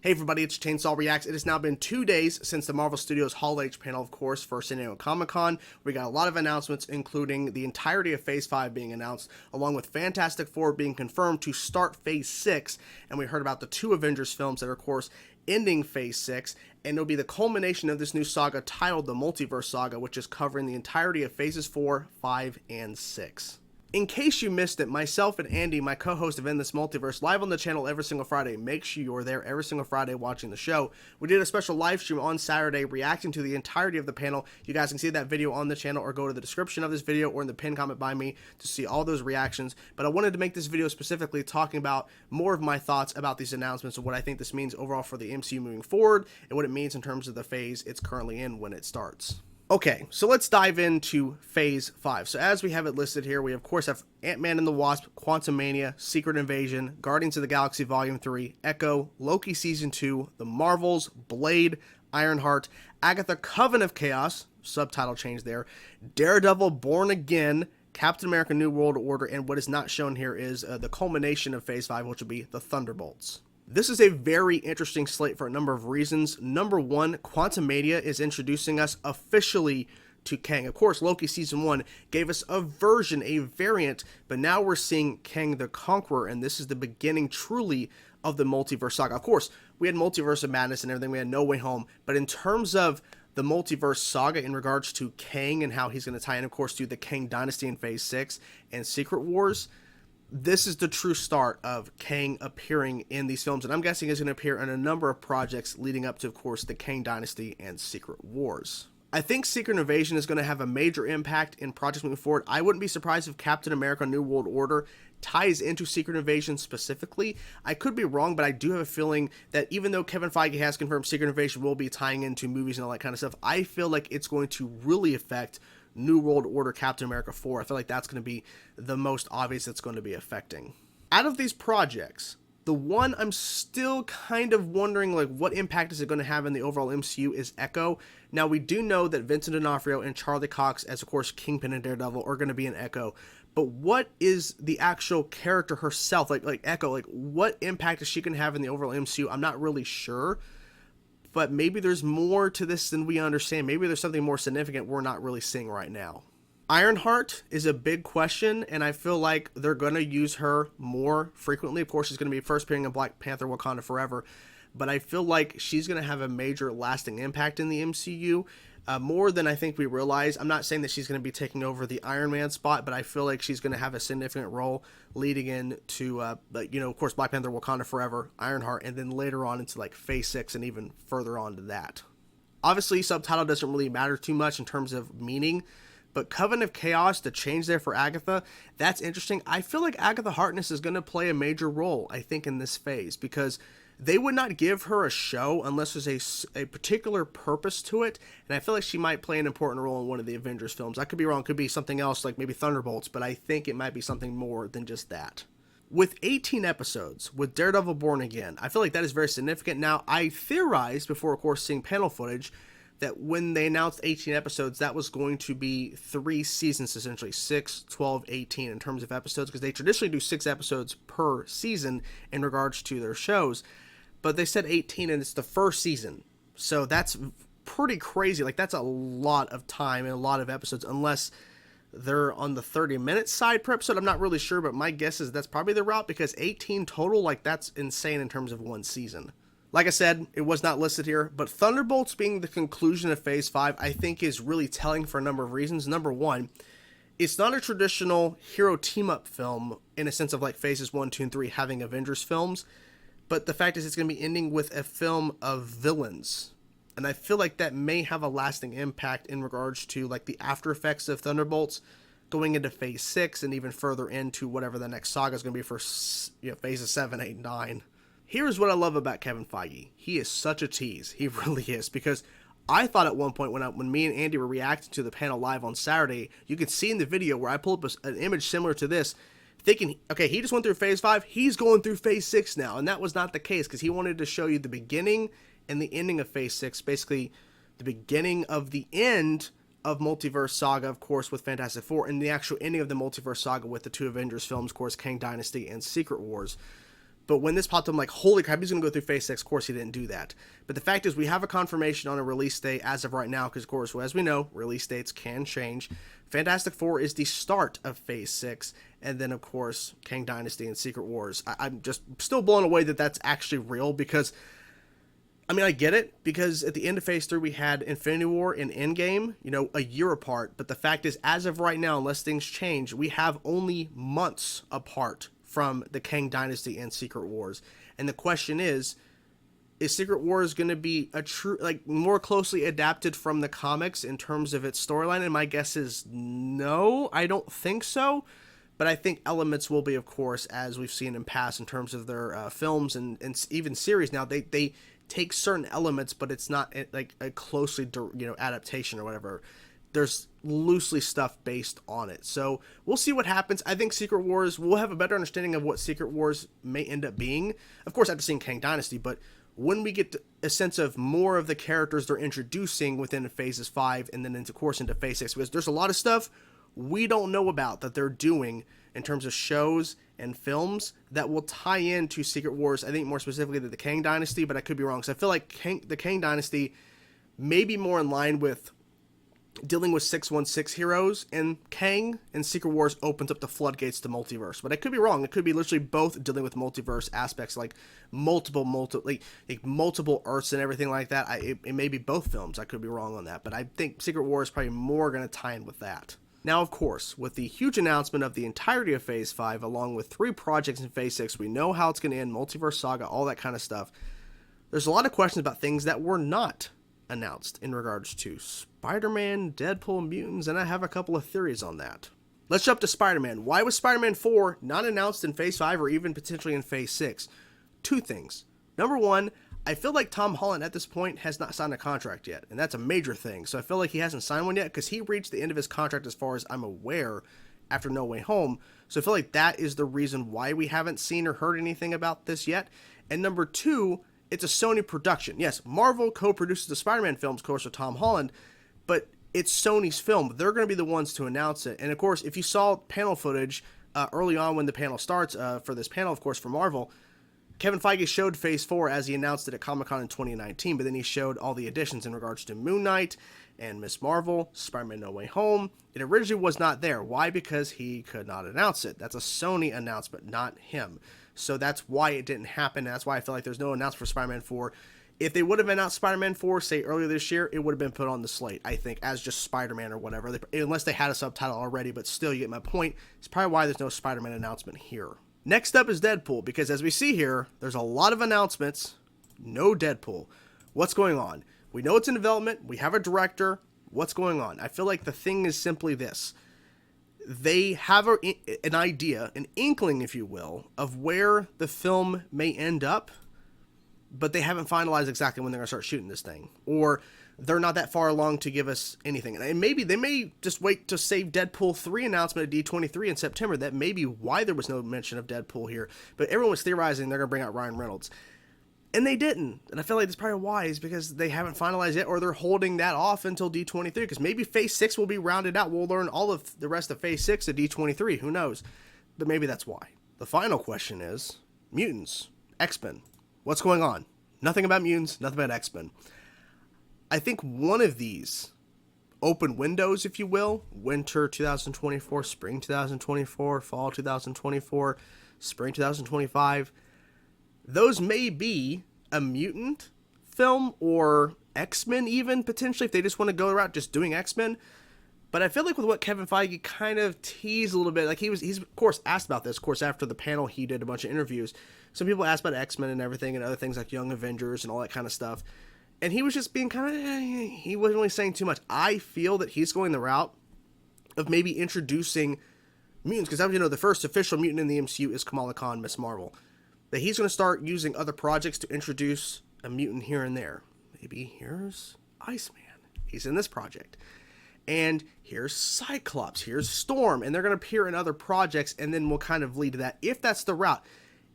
Hey everybody, it's Chainsaw Reacts. It has now been 2 days since the Marvel Studios Hall H panel, of course, for San Diego Comic-Con. We got a lot of announcements, including the entirety of Phase 5 being announced, along with Fantastic Four being confirmed to start Phase 6, and we heard about the 2 Avengers films that are, of course, ending Phase 6, and it'll be the culmination of this new saga titled the Multiverse Saga, which is covering the entirety of Phases 4, 5, and 6. In case you missed it, myself and Andy, my co-host of In This Multiverse, live on the channel every single Friday. Make sure you're there every single Friday watching the show. We did a special live stream on Saturday reacting to the entirety of the panel. You guys can see that video on the channel or go to the description of this video or in the pinned comment by me to see all those reactions. But I wanted to make this video specifically talking about more of my thoughts about these announcements and what I think this means overall for the MCU moving forward and what it means in terms of the phase it's currently in when it starts. Okay, so let's dive into Phase 5. So as we have it listed here, we of course have Ant-Man and the Wasp, Quantumania, Secret Invasion, Guardians of the Galaxy Volume 3, Echo, Loki Season 2, The Marvels, Blade, Ironheart, Agatha Coven of Chaos, subtitle change there, Daredevil Born Again, Captain America New World Order, and what is not shown here is the culmination of Phase 5, which will be the Thunderbolts. This is a very interesting slate for a number of reasons. Number one, Quantumania is introducing us officially to Kang. Of course, Loki Season 1 gave us a version, a variant, but now we're seeing Kang the Conqueror, and this is the beginning truly of the Multiverse Saga. Of course, we had Multiverse of Madness and everything, we had No Way Home, but in terms of the Multiverse Saga in regards to Kang and how he's going to tie in, of course, to the Kang Dynasty in Phase 6 and Secret Wars, this is the true start of Kang appearing in these films, and I'm guessing he's going to appear in a number of projects leading up to, of course, the Kang Dynasty and Secret Wars. I think Secret Invasion is going to have a major impact in projects moving forward. I wouldn't be surprised if Captain America New World Order ties into Secret Invasion specifically. I could be wrong, but I do have a feeling that even though Kevin Feige has confirmed Secret Invasion will be tying into movies and all that kind of stuff, I feel like it's going to really affect New World Order Captain America 4. I feel like that's going to be the most obvious it's going to be affecting. Out of these projects, the one I'm still kind of wondering, like, what impact is it going to have in the overall MCU is Echo. Now, we do know that Vincent D'Onofrio and Charlie Cox, as of course Kingpin and Daredevil, are going to be in Echo. But what is the actual character herself, like Echo, like what impact is she going to have in the overall MCU? I'm not really sure. But maybe there's more to this than we understand. Maybe there's something more significant we're not really seeing right now. Ironheart is a big question, and I feel like they're going to use her more frequently. Of course, she's going to be first appearing in Black Panther Wakanda Forever, but I feel like she's going to have a major lasting impact in the MCU, more than I think we realize. I'm not saying that she's going to be taking over the Iron Man spot, but I feel like she's going to have a significant role leading into, of course, Black Panther Wakanda Forever, Ironheart, and then later on into like Phase 6 and even further on to that. Obviously, subtitle doesn't really matter too much in terms of meaning, but Coven of Chaos, the change there for Agatha, that's interesting. I feel like Agatha Harkness is going to play a major role, I think, in this phase, because they would not give her a show unless there's a particular purpose to it, and I feel like she might play an important role in one of the Avengers films. I could be wrong, it could be something else, like maybe Thunderbolts, but I think it might be something more than just that. With 18 episodes, with Daredevil Born Again, I feel like that is very significant. Now, I theorized before, of course, seeing panel footage, that when they announced 18 episodes, that was going to be 3 seasons, essentially, 6, 12, 18 in terms of episodes, because they traditionally do 6 episodes per season in regards to their shows, but they said 18 and it's the first season, so that's pretty crazy. Like, that's a lot of time and a lot of episodes, unless they're on the 30-minute side per episode. I'm not really sure, but my guess is that's probably the route, because 18 total, like, that's insane in terms of one season. Like I said, it was not listed here, but Thunderbolts being the conclusion of Phase 5, I think is really telling for a number of reasons. Number one, it's not a traditional hero team-up film in a sense of like Phases 1, 2, and 3 having Avengers films, but the fact is it's going to be ending with a film of villains. And I feel like that may have a lasting impact in regards to like the after effects of Thunderbolts going into Phase 6 and even further into whatever the next saga is going to be for Phases 7, 8, 9. Here's what I love about Kevin Feige. He is such a tease. He really is. Because I thought at one point when me and Andy were reacting to the panel live on Saturday, you could see in the video where I pulled up an image similar to this, thinking, okay, he just went through Phase 5, he's going through Phase 6 now. And that was not the case, because he wanted to show you the beginning and the ending of Phase 6, basically the beginning of the end of Multiverse Saga, of course, with Fantastic Four, and the actual ending of the Multiverse Saga with the 2 Avengers films, of course, Kang Dynasty and Secret Wars. But when this popped up, I'm like, holy crap, he's going to go through Phase 6. Of course, he didn't do that. But the fact is, we have a confirmation on a release date as of right now, because, of course, as we know, release dates can change. Fantastic Four is the start of Phase 6. And then, of course, Kang Dynasty and Secret Wars. I'm just still blown away that that's actually real, because, I mean, I get it, because at the end of Phase 3, we had Infinity War and Endgame, a year apart. But the fact is, as of right now, unless things change, we have only months apart from the Kang Dynasty and Secret Wars. And the question is Secret Wars going to be a true, more closely adapted from the comics in terms of its storyline? And my guess is no, I don't think so. But I think elements will be, of course, as we've seen in past in terms of their films and even series now. They take certain elements, but it's not like a closely, adaptation or whatever. There's loosely stuff based on it. So we'll see what happens. I think Secret Wars, we'll have a better understanding of what Secret Wars may end up being. Of course, after seeing Kang Dynasty, but when we get a sense of more of the characters they're introducing within Phases 5 and then, of course, into Phase 6, because there's a lot of stuff we don't know about that they're doing in terms of shows and films that will tie into Secret Wars. I think more specifically to the Kang Dynasty, but I could be wrong. So I feel like the Kang Dynasty may be more in line with dealing with 616 heroes, and Kang and Secret Wars opens up the floodgates to multiverse. But I could be wrong. It could be literally both dealing with multiverse aspects, like multiple Earths and everything like that. It may be both films. I could be wrong on that. But I think Secret Wars is probably more going to tie in with that. Now, of course, with the huge announcement of the entirety of Phase 5, along with 3 projects in Phase 6, we know how it's going to end, multiverse saga, all that kind of stuff. There's a lot of questions about things that were not announced in regards to Spider-Man, Deadpool, Mutants, and I have a couple of theories on that. Let's jump to Spider-Man. Why was Spider-Man 4 not announced in Phase 5 or even potentially in Phase 6? 2 things. Number 1, I feel like Tom Holland at this point has not signed a contract yet, and that's a major thing. So I feel like he hasn't signed one yet because he reached the end of his contract as far as I'm aware after No Way Home. So I feel like that is the reason why we haven't seen or heard anything about this yet. And number 2, it's a Sony production. Yes, Marvel co-produces the Spider-Man films, of course, with Tom Holland, but it's Sony's film. They're going to be the ones to announce it. And of course, if you saw panel footage early on when the panel starts for this panel, of course, for Marvel, Kevin Feige showed Phase 4 as he announced it at Comic-Con in 2019, but then he showed all the additions in regards to Moon Knight and Ms. Marvel, Spider-Man No Way Home. It originally was not there. Why? Because he could not announce it. That's a Sony announcement, not him. So that's why it didn't happen. That's why I feel like there's no announcement for Spider-Man 4. If they would have announced Spider-Man 4, say, earlier this year, it would have been put on the slate, I think, as just Spider-Man or whatever, unless they had a subtitle already, but still, you get my point. It's probably why there's no Spider-Man announcement here. Next up is Deadpool, because as we see here, there's a lot of announcements, no Deadpool. What's going on? We know it's in development, we have a director, what's going on? I feel like the thing is simply this. They have an idea, an inkling, if you will, of where the film may end up, but they haven't finalized exactly when they're going to start shooting this thing. Or they're not that far along to give us anything. And maybe they may just wait to save Deadpool 3 announcement at D23 in September. That may be why there was no mention of Deadpool here. But everyone was theorizing they're going to bring out Ryan Reynolds. And they didn't. And I feel like that's probably wise because they haven't finalized yet, or they're holding that off until D23. Because maybe Phase 6 will be rounded out. We'll learn all of the rest of Phase 6 at D23. Who knows? But maybe that's why. The final question is, Mutants, X-Men. What's going on? Nothing about Mutants, nothing about X-Men. I think one of these open windows, if you will, winter 2024, spring 2024, fall 2024, spring 2025, those may be a mutant film or X-Men even, potentially, if they just want to go around just doing X-Men. But I feel like with what Kevin Feige kind of teased a little bit, like he's of course asked about this, of course, after the panel he did a bunch of interviews. Some people asked about X-Men and everything and other things like Young Avengers and all that kind of stuff. And he was just being kind of, he wasn't really saying too much. I feel that he's going the route of maybe introducing mutants, because as you know, the first official mutant in the MCU is Kamala Khan, Ms. Marvel. That he's going to start using other projects to introduce a mutant here and there. Maybe here's Iceman. He's in this project. And here's Cyclops, here's Storm, and they're going to appear in other projects, and then we'll kind of lead to that. If that's the route,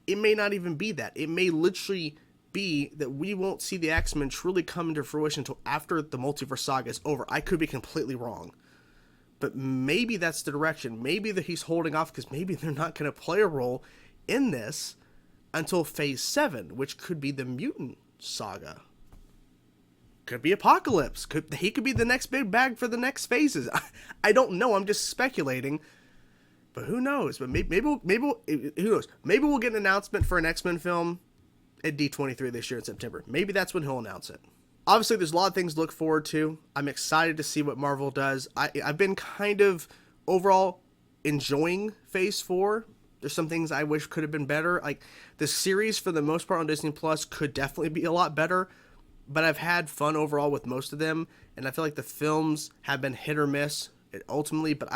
it may not even be that. It may literally be that we won't see the X-Men truly come into fruition until after the multiverse saga is over. I could be completely wrong. But maybe that's the direction. Maybe that he's holding off because maybe they're not going to play a role in this until Phase 7, which could be the Mutant Saga. Could be Apocalypse. He could be the next big bag for the next phases. I don't know. I'm just speculating. But who knows? But maybe who knows? Maybe we'll get an announcement for an X-Men film at D23 this year in September. Maybe that's when he'll announce it. Obviously, there's a lot of things to look forward to. I'm excited to see what Marvel does. I've been kind of overall enjoying Phase 4. There's some things I wish could have been better. Like, the series, for the most part, on Disney Plus could definitely be a lot better. But I've had fun overall with most of them. And I feel like the films have been hit or miss ultimately. But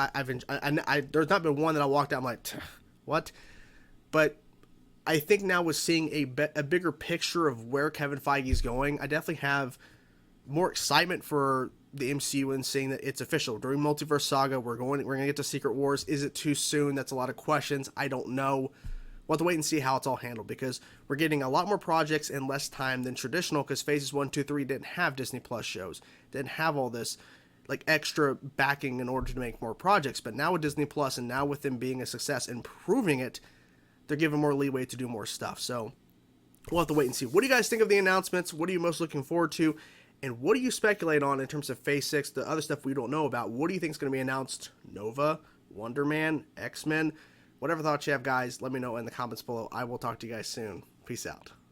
there's not been one that I walked out, I'm like, what? But I think now with seeing a bigger picture of where Kevin Feige's going, I definitely have more excitement for the MCU and seeing that it's official. During Multiverse Saga, we're gonna get to Secret Wars. Is it too soon? That's a lot of questions. I don't know. We'll have to wait and see how it's all handled, because we're getting a lot more projects in less time than traditional, because phases 1, 2, 3 didn't have Disney Plus shows, didn't have all this like extra backing in order to make more projects. But now with Disney Plus, and now with them being a success and proving it, they're giving more leeway to do more stuff. So we'll have to wait and see. What do you guys think of the announcements? What are you most looking forward to? And what do you speculate on in terms of Phase 6, the other stuff we don't know about? What do you think is going to be announced? Nova, Wonder Man, X-Men? Whatever thoughts you have, guys, let me know in the comments below. I will talk to you guys soon. Peace out.